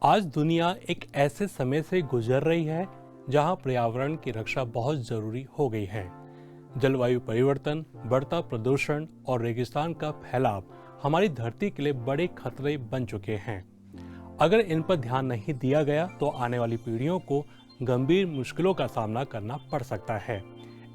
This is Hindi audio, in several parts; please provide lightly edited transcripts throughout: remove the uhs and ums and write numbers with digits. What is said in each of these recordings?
आज दुनिया एक ऐसे समय से गुजर रही है जहां पर्यावरण की रक्षा बहुत जरूरी हो गई है। जलवायु परिवर्तन, बढ़ता प्रदूषण और रेगिस्तान का फैलाव हमारी धरती के लिए बड़े खतरे बन चुके हैं। अगर इन पर ध्यान नहीं दिया गया तो आने वाली पीढ़ियों को गंभीर मुश्किलों का सामना करना पड़ सकता है।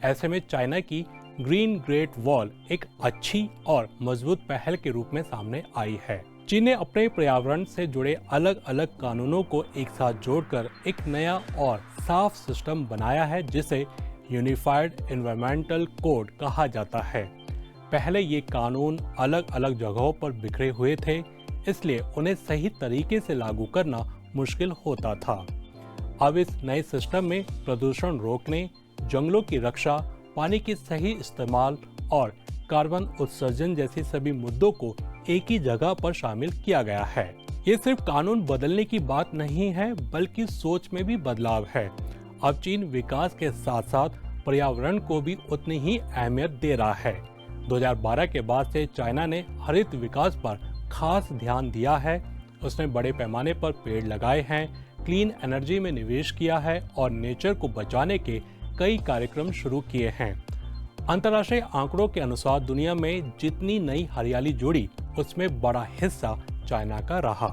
ऐसे में चाइना की ग्रीन ग्रेट वॉल एक अच्छी और मजबूत पहल के रूप में सामने आई है। चीन ने अपने पर्यावरण से जुड़े अलग अलग कानूनों को एक साथ जोड़कर एक नया और साफ सिस्टम बनाया है जिसे यूनिफाइड एनवायरमेंटल कोड कहा जाता है। पहले ये कानून अलग अलग जगहों पर बिखरे हुए थे, इसलिए उन्हें सही तरीके से लागू करना मुश्किल होता था। अब इस नए सिस्टम में प्रदूषण रोकने, जंगलों की रक्षा, पानी की सही इस्तेमाल और कार्बन उत्सर्जन जैसे सभी मुद्दों को एक ही जगह पर शामिल किया गया है। ये सिर्फ कानून बदलने की बात नहीं है, बल्कि सोच में भी बदलाव है। अब चीन विकास के साथ साथ पर्यावरण को भी उतनी ही अहमियत दे रहा है। 2012 के बाद से चाइना ने हरित विकास पर खास ध्यान दिया है। उसने बड़े पैमाने पर पेड़ लगाए हैं, क्लीन एनर्जी में निवेश किया है और नेचर को बचाने के कई कार्यक्रम शुरू किए हैं। अंतर्राष्ट्रीय आंकड़ों के अनुसार दुनिया में जितनी नई हरियाली जुड़ी, उसमें बड़ा हिस्सा चाइना का रहा।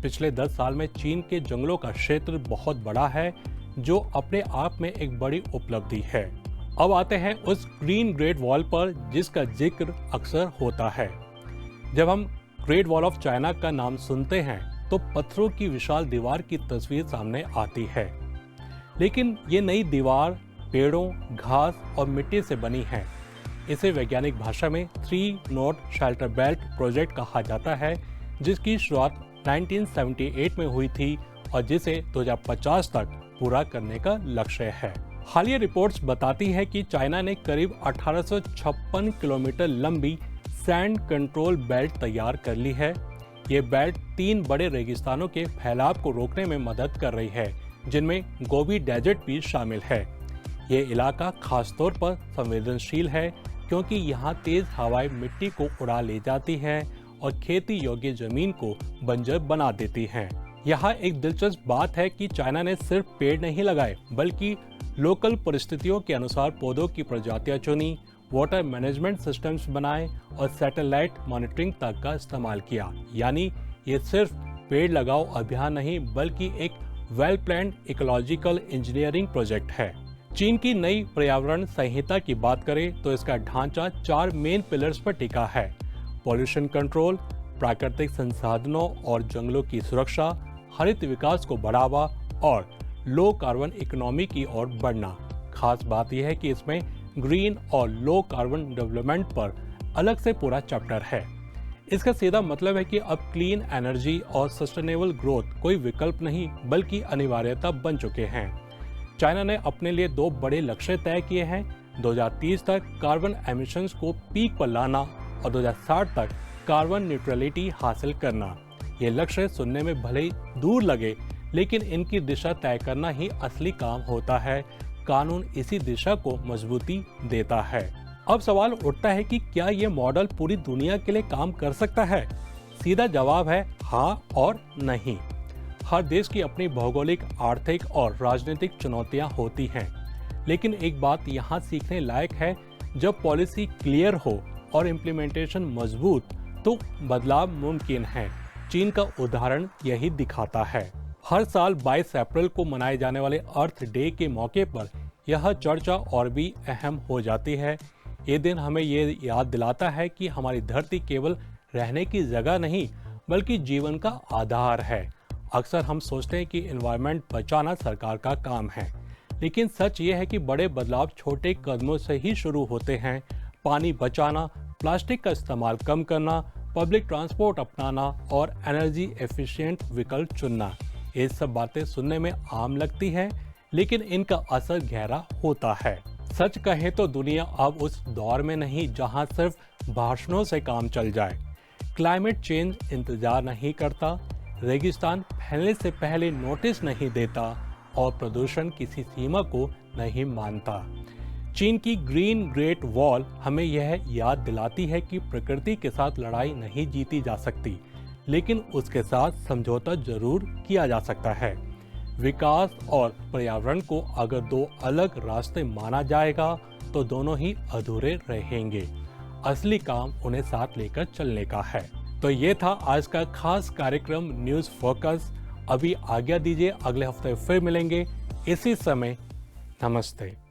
पिछले 10 साल में चीन के जंगलों का क्षेत्र बहुत बड़ा है, जो अपने आप में एक बड़ी उपलब्धि है। अब आते हैं उस ग्रीन ग्रेट वॉल पर जिसका जिक्र अक्सर होता है। जब हम ग्रेट वॉल ऑफ चाइना का नाम सुनते हैं तो पत्थरों की विशाल दीवार की तस्वीर सामने आती है, लेकिन ये नई दीवार पेड़ों, घास और मिट्टी से बनी है। इसे वैज्ञानिक भाषा में 3 नोड शेल्टर बेल्ट प्रोजेक्ट कहा जाता है, जिसकी शुरुआत 1978 में हुई थी और जिसे 2050 तक पूरा करने का लक्ष्य है। हालिया रिपोर्ट्स बताती है कि चाइना ने करीब 1856 किलोमीटर लंबी सैंड कंट्रोल बेल्ट तैयार कर ली है। ये बेल्ट 3 बड़े रेगिस्तानों के फैलाव को रोकने में मदद कर रही है, जिनमें गोबी डेजर्ट भी शामिल है। ये इलाका खासतौर पर संवेदनशील है क्योंकि यहाँ तेज हवाएं मिट्टी को उड़ा ले जाती हैं और खेती योग्य जमीन को बंजर बना देती हैं। यहाँ एक दिलचस्प बात है कि चाइना ने सिर्फ पेड़ नहीं लगाए, बल्कि लोकल परिस्थितियों के अनुसार पौधों की प्रजातियां चुनी, वाटर मैनेजमेंट सिस्टम्स बनाए और सैटेलाइट मॉनिटरिंग तक का इस्तेमाल किया। यानी ये सिर्फ पेड़ लगाओ अभियान नहीं, बल्कि एक well planned ecological engineering project है। चीन की नई पर्यावरण संहिता की बात करें तो इसका ढांचा 4 मेन पिलर्स पर टिका है: पॉल्यूशन कंट्रोल, प्राकृतिक संसाधनों और जंगलों की सुरक्षा, हरित विकास को बढ़ावा और लो कार्बन इकोनॉमी की ओर बढ़ना। खास बात यह है कि इसमें ग्रीन और लो कार्बन डेवलपमेंट पर अलग से पूरा चैप्टर है। इसका सीधा मतलब है कि अब क्लीन एनर्जी और सस्टेनेबल ग्रोथ कोई विकल्प नहीं, बल्कि अनिवार्यता बन चुके हैं। चाइना ने अपने लिए 2 बड़े लक्ष्य तय किए हैं: 2030 तक कार्बन एमिशंस को पीक पर लाना और 2060 तक कार्बन न्यूट्रलिटी हासिल करना। ये लक्ष्य सुनने में भले ही दूर लगे, लेकिन इनकी दिशा तय करना ही असली काम होता है। कानून इसी दिशा को मजबूती देता है। अब सवाल उठता है कि क्या ये मॉडल पूरी दुनिया के लिए काम कर सकता है? सीधा जवाब है हाँ और नहीं। हर देश की अपनी भौगोलिक, आर्थिक और राजनीतिक चुनौतियां होती हैं, लेकिन एक बात यहाँ सीखने लायक है, जब पॉलिसी क्लियर हो और इम्प्लीमेंटेशन मजबूत तो बदलाव मुमकिन है। चीन का उदाहरण यही दिखाता है। हर साल 22 अप्रैल को मनाए जाने वाले अर्थ डे के मौके पर यह चर्चा और भी अहम हो जाती है। ये दिन हमें ये याद दिलाता है कि हमारी धरती केवल रहने की जगह नहीं, बल्कि जीवन का आधार है। अक्सर हम सोचते हैं कि एनवायरनमेंट बचाना सरकार का काम है, लेकिन सच ये है कि बड़े बदलाव छोटे कदमों से ही शुरू होते हैं। पानी बचाना, प्लास्टिक का इस्तेमाल कम करना, पब्लिक ट्रांसपोर्ट अपनाना और एनर्जी एफिशिएंट विकल्प चुनना, ये सब बातें सुनने में आम लगती हैं, लेकिन इनका असर गहरा होता है। सच कहें तो दुनिया अब उस दौर में नहीं जहां सिर्फ भाषणों से काम चल जाए। क्लाइमेट चेंज इंतजार नहीं करता, रेगिस्तान फैलने से पहले नोटिस नहीं देता और प्रदूषण किसी सीमा को नहीं मानता। चीन की ग्रीन ग्रेट वॉल हमें यह याद दिलाती है कि प्रकृति के साथ लड़ाई नहीं जीती जा सकती, लेकिन उसके साथ समझौता जरूर किया जा सकता है। विकास और पर्यावरण को अगर दो अलग रास्ते माना जाएगा तो दोनों ही अधूरे रहेंगे। असली काम उन्हें साथ लेकर चलने का है। तो ये था आज का खास कार्यक्रम न्यूज़ फोकस। अभी आज्ञा दीजिए, अगले हफ्ते फिर मिलेंगे इसी समय। नमस्ते।